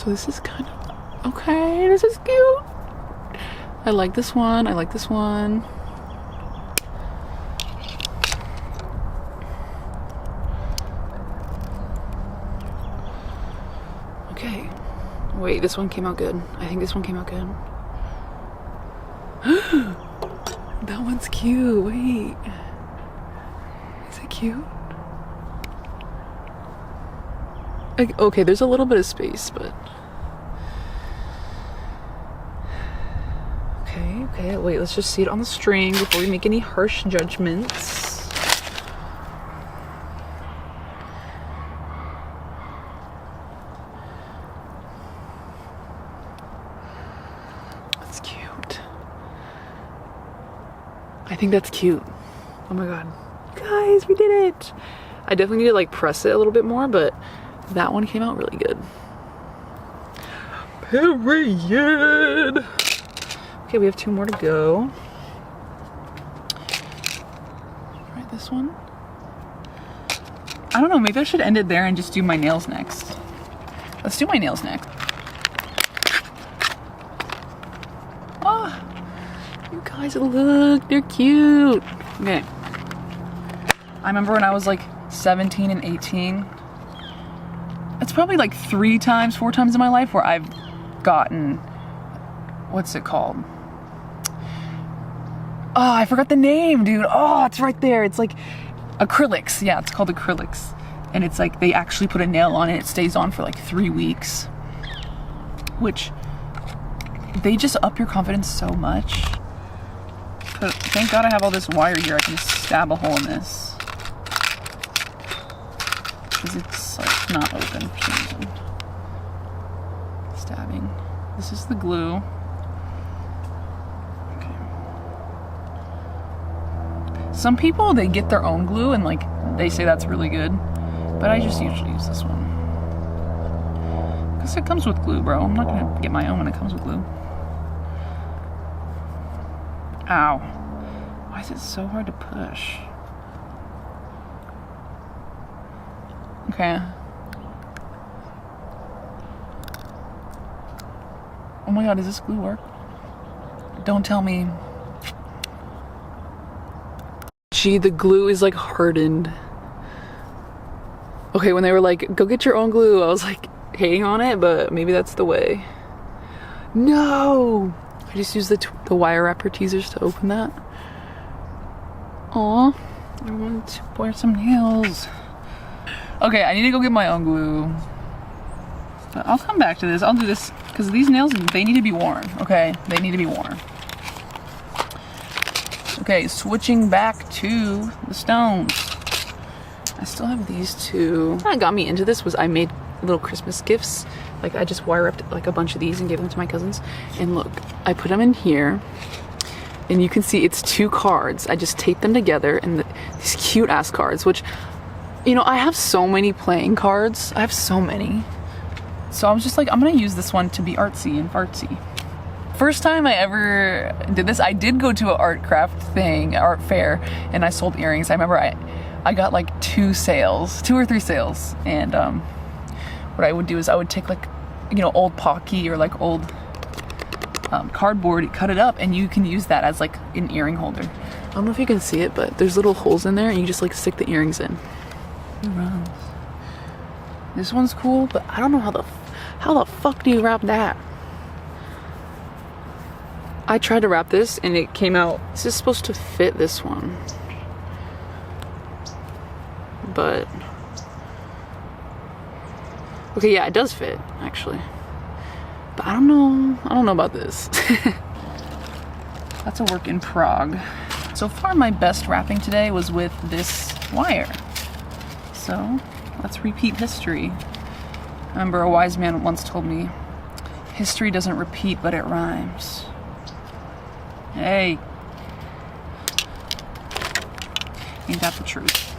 So this is kind of, okay, this is cute. I like this one, I like this one. Okay, wait, this one came out good. I think this one came out good. That one's cute, wait. Is it cute? Like, okay, there's a little bit of space, but... Okay, wait, let's just see it on the string before we make any harsh judgments. That's cute. I think that's cute. Oh my god. Guys, we did it! I definitely need to like press it a little bit more, but that one came out really good. Period! Okay, we have 2 more to go. Right, this one. I don't know, maybe I should end it there and just do my nails next. Let's do my nails next. Oh, you guys, look, they're cute. Okay. I remember when I was like 17 and 18. It's probably like 4 times in my life where I've gotten, what's it called? Oh, I forgot the name, dude. Oh, it's right there. It's like acrylics. Yeah, it's called acrylics. And it's like they actually put a nail on it. It stays on for like 3 weeks. Which, they just up your confidence so much. But thank God I have all this wire here. I can just stab a hole in this. Because it's like not open for some reason. Stabbing. This is the glue. Some people, they get their own glue and like they say that's really good, but I just usually use this one because it comes with glue, bro. I'm not gonna get my own when it comes with glue. Ow, why is it so hard to push? Okay. Oh my god, does this glue work? Don't tell me. Gee, the glue is like hardened. Okay, when they were like, go get your own glue, I was like hating on it, but maybe that's the way. No! I just used the wire wrapper teasers to open that. Aw, I want to wear some nails. Okay, I need to go get my own glue. But I'll come back to this. I'll do this because these nails, they need to be worn, okay? They need to be worn. Okay, switching back to the stones. I still have these 2. What got me into this was I made little Christmas gifts. Like I just wire wrapped like a bunch of these and gave them to my cousins. And look, I put them in here. And you can see it's 2 cards. I just taped them together and these cute ass cards, which, you know, I have so many playing cards. I have so many. So I was just like, I'm gonna use this one to be artsy and fartsy. First time I ever did this, I did go to an art fair, and I sold earrings. I remember I got like 2 or 3 sales, and what I would do is I would take like, you know, old Pocky or like old cardboard, cut it up, and you can use that as like an earring holder. I don't know if you can see it, but there's little holes in there, and you just like stick the earrings in. It runs. This one's cool, but I don't know how the fuck do you wrap that? I tried to wrap this and it came out, this is supposed to fit this one. But, okay, yeah, it does fit, actually. But I don't know about this. That's a work in prog. So far, my best wrapping today was with this wire. So, let's repeat history. I remember a wise man once told me, history doesn't repeat, but it rhymes. Hey. Ain't that the truth?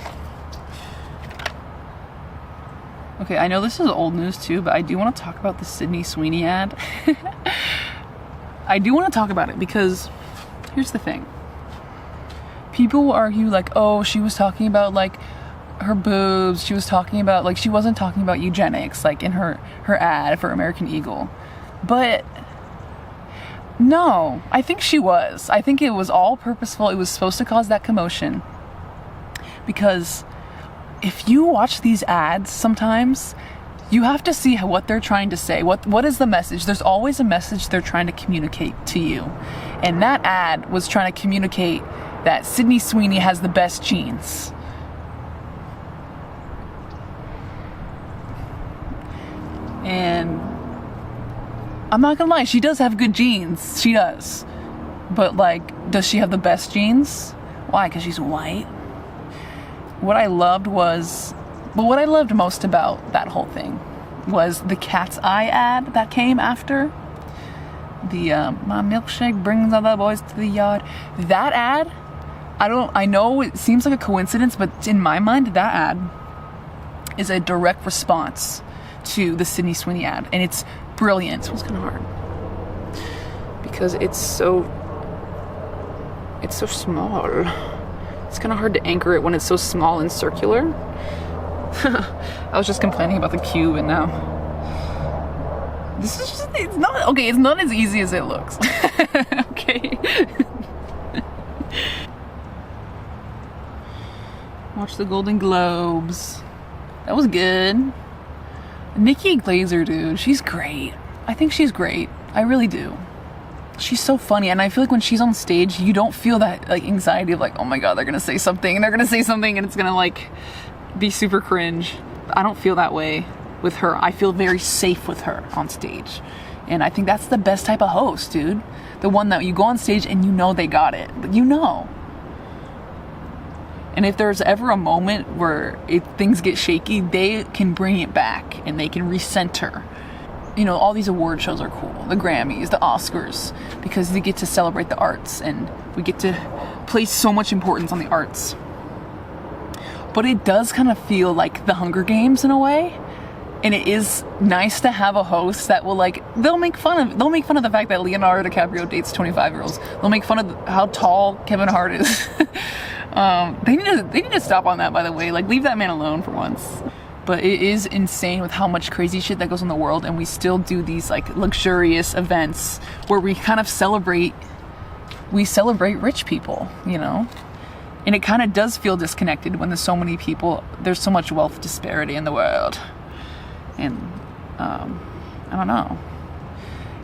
Okay, I know this is old news too, but I do want to talk about the Sydney Sweeney ad. I do want to talk about it because here's the thing. People will argue like, oh, she was talking about like her boobs. She was talking about, like, she wasn't talking about eugenics, like, in her ad for American Eagle. But no, I think she was. I think it was all purposeful. It was supposed to cause that commotion. Because if you watch these ads sometimes, you have to see what they're trying to say. What is the message? There's always a message they're trying to communicate to you. And that ad was trying to communicate that Sydney Sweeney has the best genes. And I'm not gonna lie, she does have good genes. She does. But, like, does she have the best genes? Why? Because she's white? What I loved most about that whole thing was the Katseye ad that came after. The, my milkshake brings all the boys to the yard. That ad, I know it seems like a coincidence, but in my mind, that ad is a direct response to the Sydney Sweeney ad. And it's brilliant. It was kind of hard. Because it's so small. It's kind of hard to anchor it when it's so small and circular. I was just complaining about the cube, and now this is just, it's not as easy as it looks. Okay. Watch the Golden Globes. That was good. Nikki Glaser, dude, she's great. I think she's great. I really do. She's so funny, and I feel like when she's on stage, you don't feel that, like, anxiety of, like, oh my god, they're gonna say something, and it's gonna, like, be super cringe. I don't feel that way with her. I feel very safe with her on stage, and I think that's the best type of host, dude. The one that you go on stage and you know they got it. You know. And if there's ever a moment where things get shaky, they can bring it back and they can recenter. You know, all these award shows are cool. The Grammys, the Oscars, because they get to celebrate the arts and we get to place so much importance on the arts. But it does kind of feel like the Hunger Games in a way. And it is nice to have a host that will, like, they'll make fun of the fact that Leonardo DiCaprio dates 25-year-olds. They'll make fun of how tall Kevin Hart is. They need to stop on that, by the way. Like, leave that man alone for once. But it is insane with how much crazy shit that goes in the world, and we still do these, like, luxurious events where we kind of celebrate rich people, you know? And it kind of does feel disconnected when there's so many people, there's so much wealth disparity in the world. And, I don't know.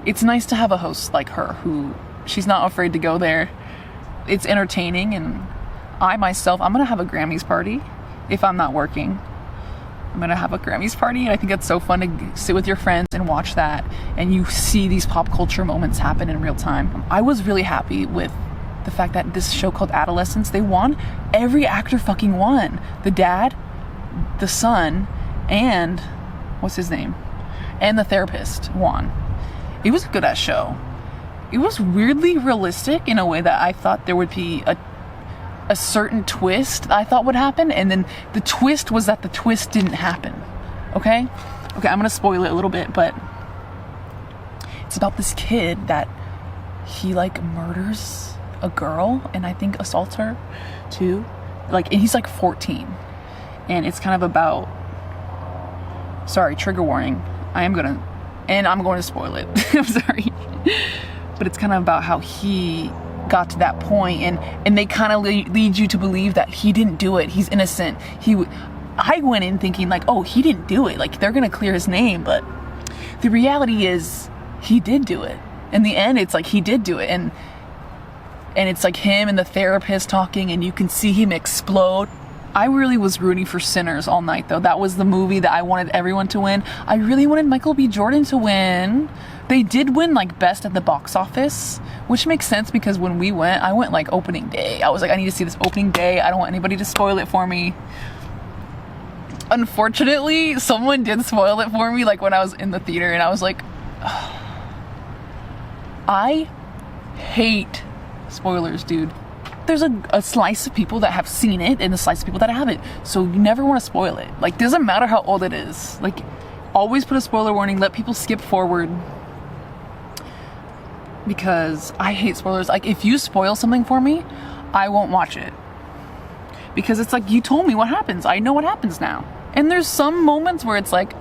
It's nice to have a host like her who, she's not afraid to go there. It's entertaining, and I'm gonna have a Grammys party if I'm not working. I'm gonna have a Grammys party, and I think it's so fun to sit with your friends and watch that, and you see these pop culture moments happen in real time. I was really happy with the fact that this show called Adolescence, they won. Every actor fucking won. The dad, the son, and what's his name? And the therapist won. It was a good ass show. It was weirdly realistic in a way that I thought there would be a certain twist I thought would happen, and then the twist was that the twist didn't happen. Okay, I'm gonna spoil it a little bit, but it's about this kid that he, like, murders a girl and I think assaults her too. Like, and he's like 14, and it's kind of about, sorry, trigger warning, I'm going to spoil it. I'm sorry. But it's kind of about how he got to that point, and they kind of lead you to believe that he didn't do it. He's innocent. I went in thinking, like, oh, he didn't do it. Like, they're going to clear his name. But the reality is he did do it. In the end, it's like he did do it. And it's like him and the therapist talking, and you can see him explode. I really was rooting for Sinners all night, though. That was the movie that I wanted everyone to win. I really wanted Michael B. Jordan to win. They did win, like, best at the box office, which makes sense because when we went, I went, like, opening day. I was like, I need to see this opening day. I don't want anybody to spoil it for me. Unfortunately, someone did spoil it for me, like, when I was in the theater, and I was like, ugh. I hate spoilers, dude. There's a slice of people that have seen it and a slice of people that haven't. So you never want to spoil it. Like, doesn't matter how old it is. Like, always put a spoiler warning. Let people skip forward. Because I hate spoilers. Like, if you spoil something for me, I won't watch it. because it's like, you told me what happens. I know what happens now. And there's some moments where it's like,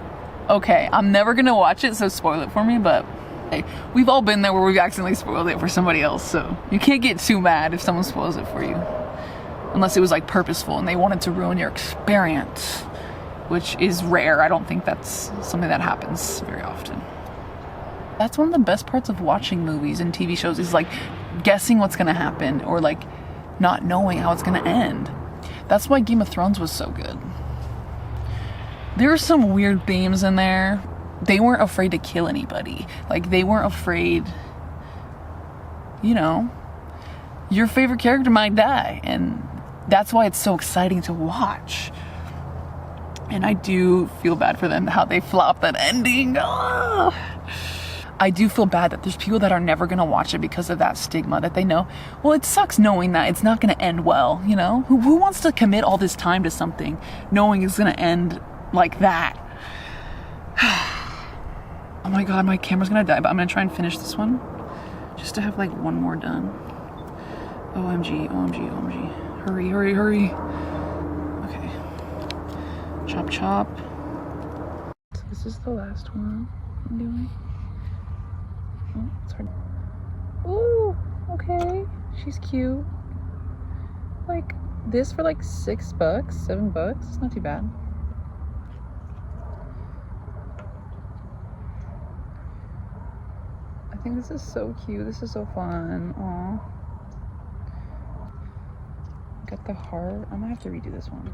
okay, I'm never gonna watch it, so spoil it for me, but hey, we've all been there where we've accidentally spoiled it for somebody else, so you can't get too mad if someone spoils it for you. Unless it was like purposeful and they wanted to ruin your experience, which is rare. I don't think that's something that happens very often. That's one of the best parts of watching movies and TV shows, is like guessing what's gonna happen, or like not knowing how it's gonna end. That's why Game of Thrones was so good. There are some weird themes in there. They weren't afraid to kill anybody. Like, they weren't afraid, you know, your favorite character might die, and that's why it's so exciting to watch. And I do feel bad for them, how they flopped that ending. Oh. I do feel bad that there's people that are never gonna watch it because of that stigma, that they know, well, it sucks knowing that it's not gonna end well, you know? Who wants to commit all this time to something knowing it's gonna end like that? Oh my god, my camera's gonna die, but I'm gonna try and finish this one just to have like one more done. OMG, OMG, OMG. Hurry, hurry, hurry. Okay. Chop, chop. So this is the last one I'm doing. Oh, it's hard. Ooh, okay. She's cute. Like, this for like $6, $7. It's not too bad. I think this is so cute. This is so fun. Aw. Got the heart. I might have to redo this one.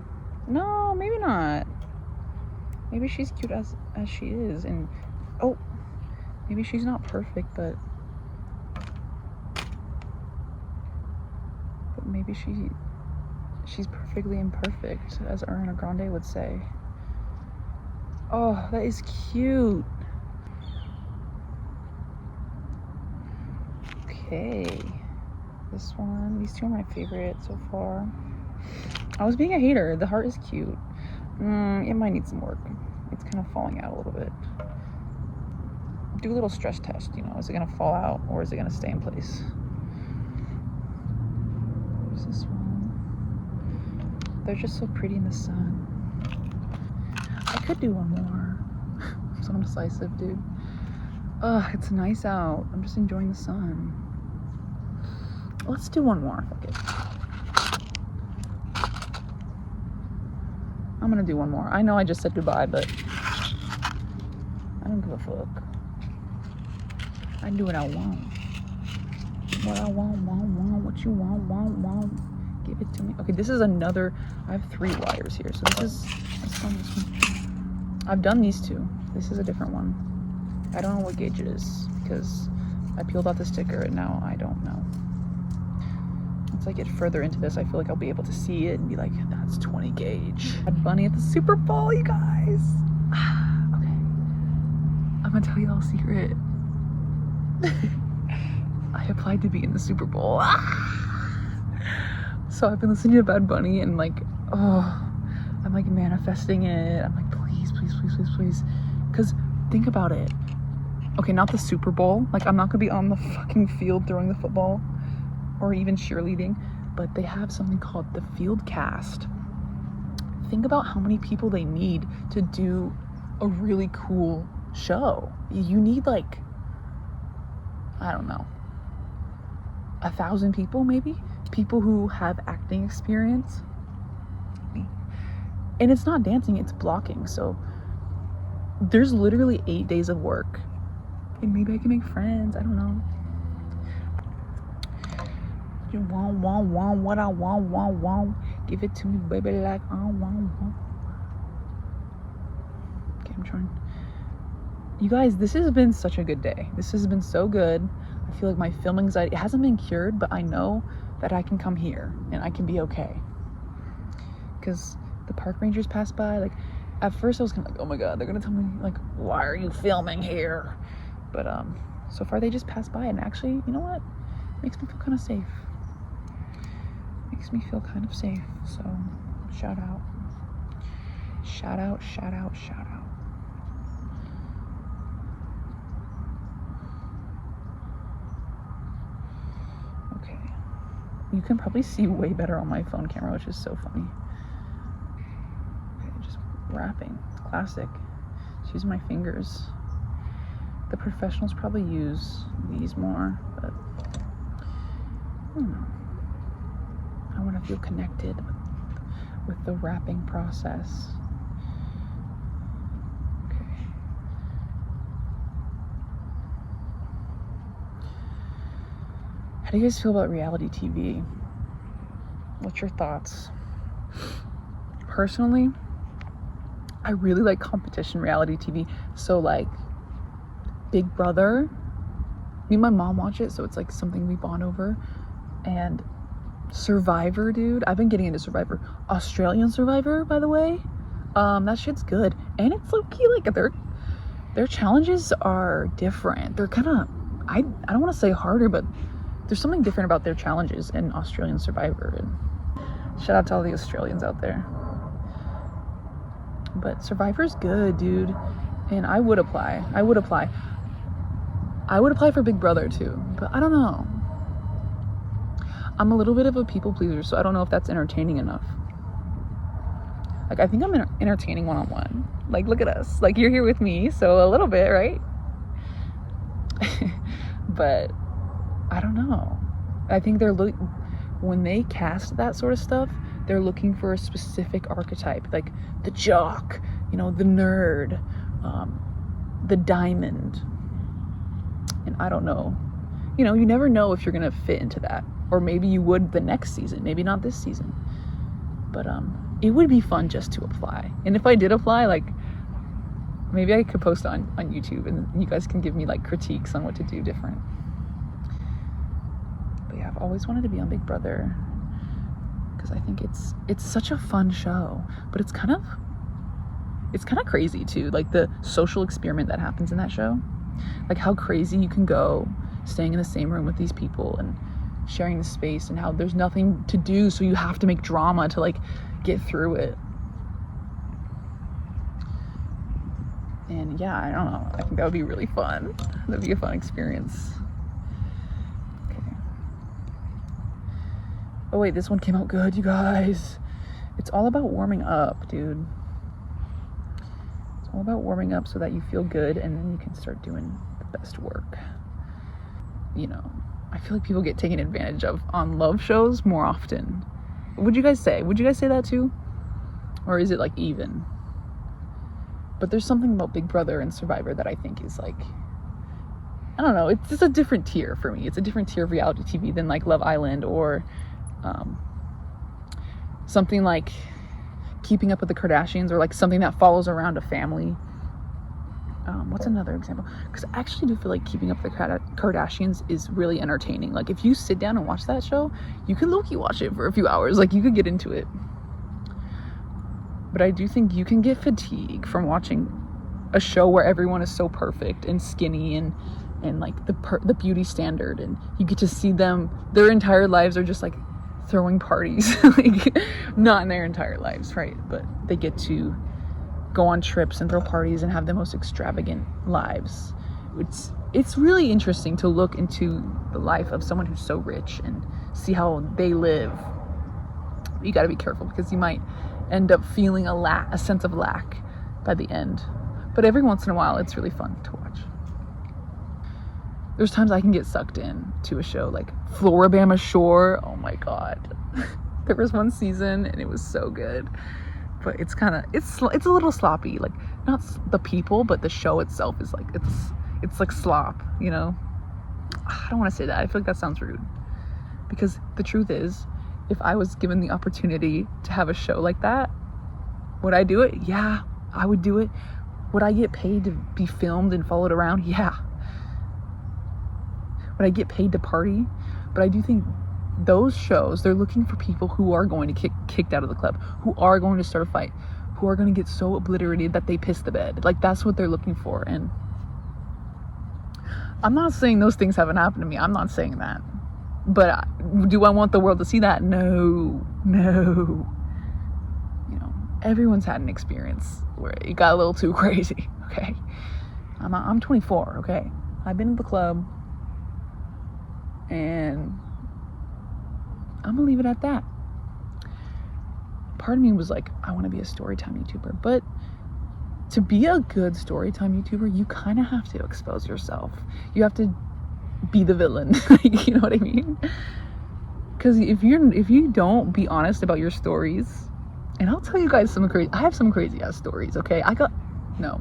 No, maybe not. Maybe she's cute as she is, and oh, maybe she's not perfect, but maybe she's perfectly imperfect, as Ariana Grande would say. Oh, that is cute. Okay, this one, these two are my favorite so far. I was being a hater. The heart is cute. It might need some work. It's kind of falling out a little bit. Do a little stress test, you know, is it gonna fall out or is it gonna stay in place? There's this one. They're just so pretty in the sun. I could do one more. I'm so indecisive, dude. Ugh, it's nice out. I'm just enjoying the sun. Let's do one more. Okay. I'm gonna do one more. I know I just said goodbye, but I don't give a fuck. I do what I want. What I want, what you want. Give it to me. Okay, this is another, I have 3 wires here. So this one. I've done these 2. This is a different one. I don't know what gauge it is because I peeled out the sticker and now I don't know. Once I get further into this, I feel like I'll be able to see it and be like, that's 20 gauge. Had Bunny at the Super Bowl, you guys. Okay. I'm gonna tell you a little secret. I applied to be in the Super Bowl. So I've been listening to Bad Bunny and like, oh, I'm like manifesting it. I'm like, please, please, please, please, please. Because think about it. Okay, not the Super Bowl. Like, I'm not gonna be on the fucking field throwing the football or even cheerleading, but they have something called the field cast. Think about how many people they need to do a really cool show. You need like, I don't know, 1,000 people maybe? People who have acting experience. And it's not dancing, it's blocking. So there's literally 8 days of work. And maybe I can make friends, I don't know. You want what I want. Give it to me, baby, like I want. Okay, I'm trying. You guys, this has been such a good day. This has been so good. I feel like my film anxiety, it hasn't been cured, but I know that I can come here and I can be okay. Because the park rangers passed by. Like, at first I was kind of like, oh my god, they're gonna tell me like, why are you filming here? But so far they just passed by, and actually, you know what? Makes me feel kind of safe. Makes me feel kind of safe. So shout out. Shout out, shout out, shout out. Okay. You can probably see way better on my phone camera, which is so funny. Okay, just wrapping. Classic. Just use my fingers. The professionals probably use these more, but I don't know. I want to feel connected with the wrapping process. Okay. How do you guys feel about reality TV? What's your thoughts? Personally, I really like competition reality TV. So like Big Brother, me and my mom watch it, so it's like something we bond over. And Survivor, dude, I've been getting into Survivor. Australian Survivor, by the way, that shit's good. And it's low-key, like their challenges are different. They're kind of, I don't want to say harder, but there's something different about their challenges in Australian Survivor. And shout out to all the Australians out there. But Survivor's good, dude, and I would apply for Big Brother too, but I don't know. I'm a little bit of a people pleaser, so I don't know if that's entertaining enough. Like, I think I'm entertaining one-on-one. Like, look at us. Like, you're here with me, so a little bit, right? But I don't know. I think when they cast that sort of stuff, they're looking for a specific archetype, like the jock, you know, the nerd, the diamond. And I don't know. You know, you never know if you're gonna fit into that. Or maybe you would the next season, maybe not this season. But it would be fun just to apply. And if I did apply, like, maybe I could post on YouTube and you guys can give me like critiques on what to do different. But yeah, I've always wanted to be on Big Brother because I think it's such a fun show, but it's kind of crazy too, like the social experiment that happens in that show. Like how crazy you can go staying in the same room with these people and sharing the space, and how there's nothing to do, so you have to make drama to like get through it. And yeah, I don't know, I think that would be really fun. That'd be a fun experience. Okay. Oh wait, this one came out good, you guys. It's all about warming up, dude. It's all about warming up so that you feel good, and then you can start doing the best work. You know, I feel like people get taken advantage of on love shows more often. Would you guys say that too? Or is it like even? But there's something about Big Brother and Survivor that I think is like, I don't know, it's just a different tier for me. It's a different tier of reality TV than like Love Island or something like Keeping Up with the Kardashians, or like something that follows around a family. What's another example? Because I actually do feel like Keeping Up with the Kardashians is really entertaining. Like if you sit down and watch that show, you can low-key watch it for a few hours. Like you could get into it. But I do think you can get fatigue from watching a show where everyone is so perfect and skinny and like the beauty standard, and you get to see them, their entire lives are just like throwing parties. Like not in their entire lives, right? But they get to go on trips and throw parties and have the most extravagant lives. It's really interesting to look into the life of someone who's so rich and see how they live. You got to be careful because you might end up feeling a sense of lack by the end. But every once in a while, it's really fun to watch. There's times I can get sucked in to a show like Floribama Shore. Oh my God. There was one season and it was so good. But it's a little sloppy. Like not the people, but the show itself is like, it's like slop, you know? I don't want to say that. I feel like that sounds rude. Because the truth is, if I was given the opportunity to have a show like that, would I do it? Yeah, I would do it. Would I get paid to be filmed and followed around? Yeah. Would I get paid to party? But I do think those shows, they're looking for people who are going to get kicked out of the club, who are going to start a fight, who are going to get so obliterated that they piss the bed. Like that's what they're looking for. And I'm not saying those things haven't happened to me. I'm not saying that. But do I want the world to see that? No. You know, everyone's had an experience where it got a little too crazy, okay? I'm 24, okay? I've been to the club, and I'm gonna leave it at that. Part of me was like, I want to be a storytime YouTuber, but to be a good storytime YouTuber, you kind of have to expose yourself. You have to be the villain. Like, you know what I mean? Because if you don't be honest about your stories, and I'll tell you guys I have some crazy ass stories. Okay, no,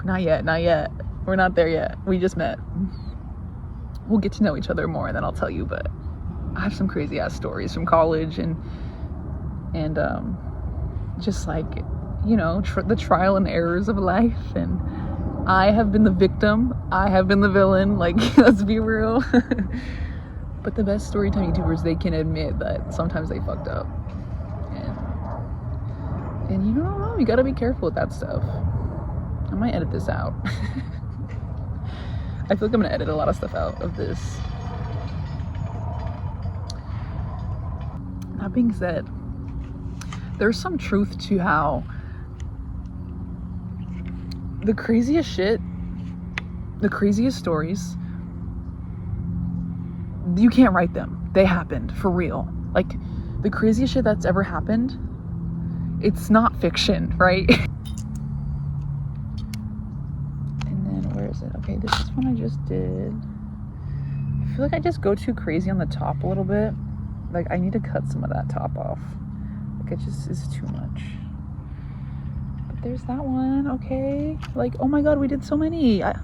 not yet. We're not there yet. We just met. We'll get to know each other more, and then I'll tell you. But I have some crazy ass stories from college, and just like, you know, the trial and errors of life. And I have been the victim. I have been the villain. Like, let's be real. But the best storytime YouTubers, they can admit that sometimes they fucked up. And you don't know, you gotta be careful with that stuff. I might edit this out. I feel like I'm gonna edit a lot of stuff out of this. That being said, there's some truth to how the craziest shit, the craziest stories, you can't write them. They happened for real. Like, the craziest shit that's ever happened, it's not fiction, right? And then where is it? Okay, this is one I just did. I feel like I just go too crazy on the top a little bit. Like, I need to cut some of that top off. Like, it just is too much. But there's that one. Okay, like, oh my god, we did so many. I'm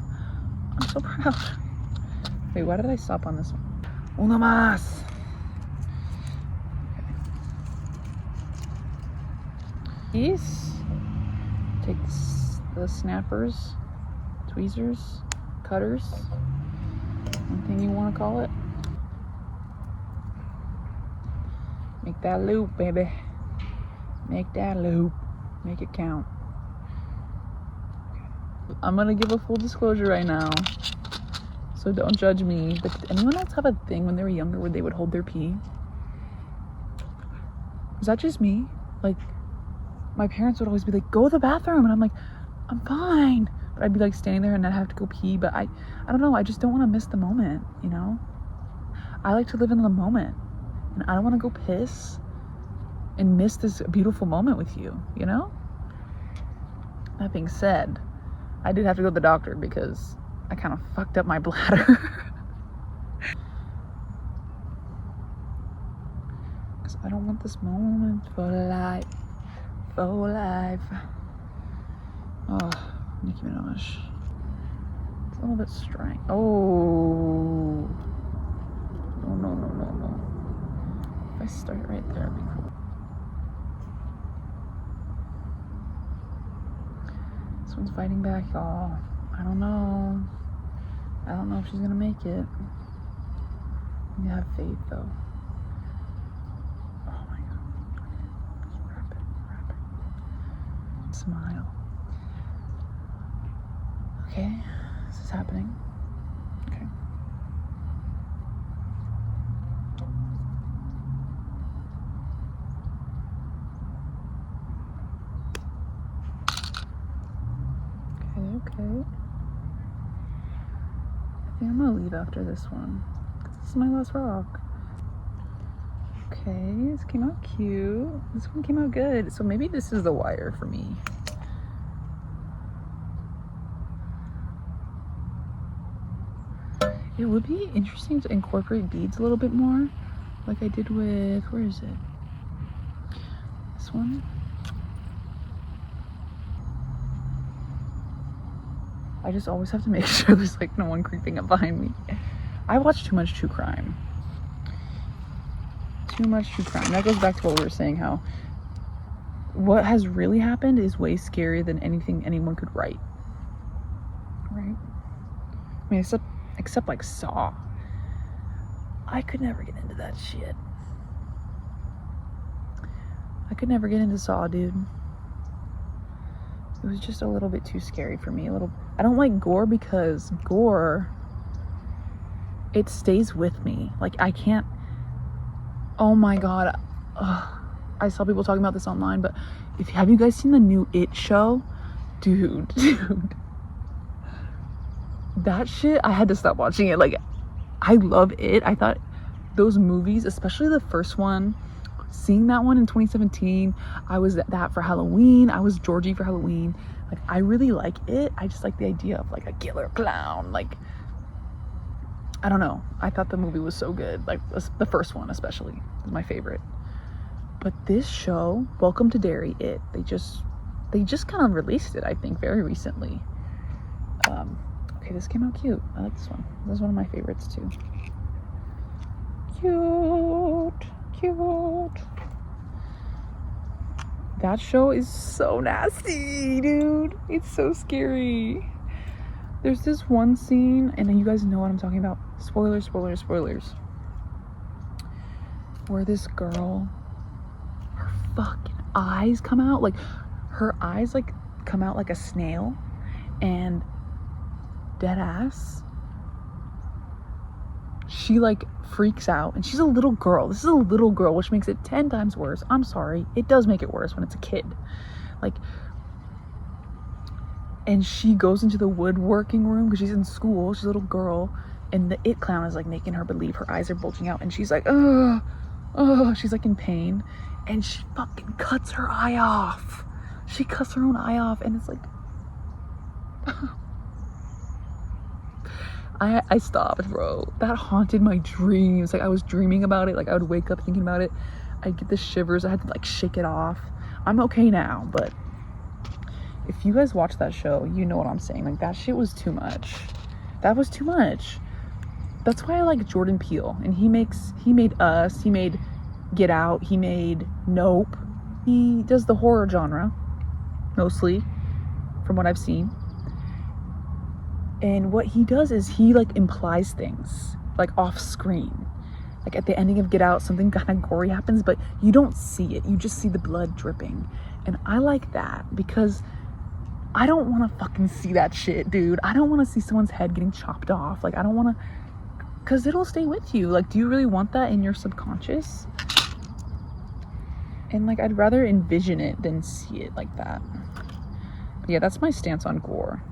so proud. Wait, why did I stop on this one? Una más. These, take the snappers, tweezers, cutters, anything you want to call it. Make that loop, baby. Make that loop. Make it count. I'm gonna give a full disclosure right now, so don't judge me. But did anyone else have a thing when they were younger where they would hold their pee? Was that just me? Like, my parents would always be like, go to the bathroom, and I'm like, I'm fine. But I'd be like standing there and I'd have to go pee. But I don't know, I just don't want to miss the moment, you know? I like to live in the moment, and I don't want to go piss and miss this beautiful moment with you, you know? That being said, I did have to go to the doctor because I kind of fucked up my bladder. Because I don't want this moment for life. For life. Oh, Nicki Minaj. It's a little bit strange. Oh. No. If I start right there, it'd be cool. This one's fighting back, y'all. I don't know. I don't know if she's gonna make it. You have faith, though. Oh my god. Just wrap it. Smile. Okay, this is happening. Okay. Okay. I think I'm gonna leave after this one, because this is my last rock. Okay, this came out cute. This one came out good. So maybe this is the wire for me. It would be interesting to incorporate beads a little bit more, like I did with, where is it? This one. I just always have to make sure there's like no one creeping up behind me. I watch too much true crime. Too much true crime. That goes back to what we were saying, how what has really happened is way scarier than anything anyone could write. Right? I mean, except like Saw. I could never get into that shit. I could never get into Saw, dude. It was just a little bit too scary for me. I don't like gore because gore, it stays with me. Like, I can't. Oh my god. Ugh. I saw people talking about this online, but have you guys seen the new It show? Dude. That shit, I had to stop watching it. Like, I love It. I thought those movies, especially the first one, seeing that one in 2017, I was that for Halloween. I was Georgie for Halloween. Like, I really like it. I just like the idea of like a killer clown. Like, I don't know. I thought the movie was so good. Like, the first one especially is my favorite. But this show, Welcome to Derry, they just kind of released it, I think, very recently. Okay, this came out cute. I like this one. This is one of my favorites too. Cute. That show is so nasty, dude. It's so scary. There's this one scene, and you guys know what I'm talking about. Spoilers. Where this girl, her fucking eyes come out. Like, her eyes, like, come out like a snail. And dead ass, she, like, freaks out. And she's a little girl. This is a little girl, which makes it 10 times worse. I'm sorry. It does make it worse when it's a kid. Like, and she goes into the woodworking room because she's in school. She's a little girl, and the it clown is like making her believe her eyes are bulging out, and she's like, oh, she's like in pain, and she fucking cuts her eye off. She cuts her own eye off, and it's like, I stopped, bro. That haunted my dreams. Like, I was dreaming about it. Like, I would wake up thinking about it. I'd get the shivers. I had to like shake it off. I'm okay now, but if you guys watch that show, you know what I'm saying. Like, that shit was too much. That was too much. That's why I like Jordan Peele. And he made Us. He made Get Out. He made Nope. He does the horror genre, mostly, from what I've seen. And what he does is he, like, implies things, like, off screen. Like, at the ending of Get Out, something kind of gory happens, but you don't see it. You just see the blood dripping. And I like that because I don't want to fucking see that shit, dude. I don't want to see someone's head getting chopped off. Like, I don't want to, because it'll stay with you. Like, do you really want that in your subconscious? And, like, I'd rather envision it than see it like that. But yeah, that's my stance on gore.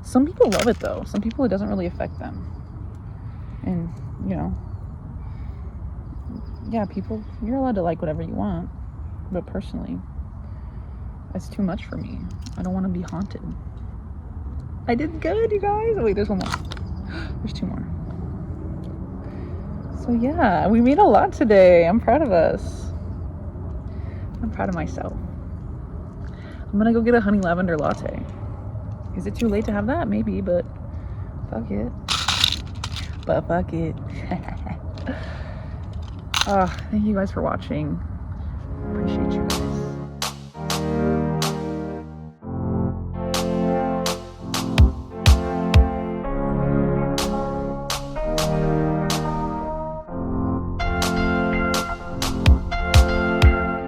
Some people love it, though. Some people, it doesn't really affect them. And, you know, yeah, people, you're allowed to like whatever you want. But personally, that's too much for me. I don't want to be haunted. I did good, you guys. Oh, wait, there's one more. There's two more. So yeah, we made a lot today. I'm proud of us. I'm proud of myself. I'm gonna go get a honey lavender latte. Is it too late to have that? Maybe, but fuck it. But fuck it. Thank you guys for watching. Appreciate you.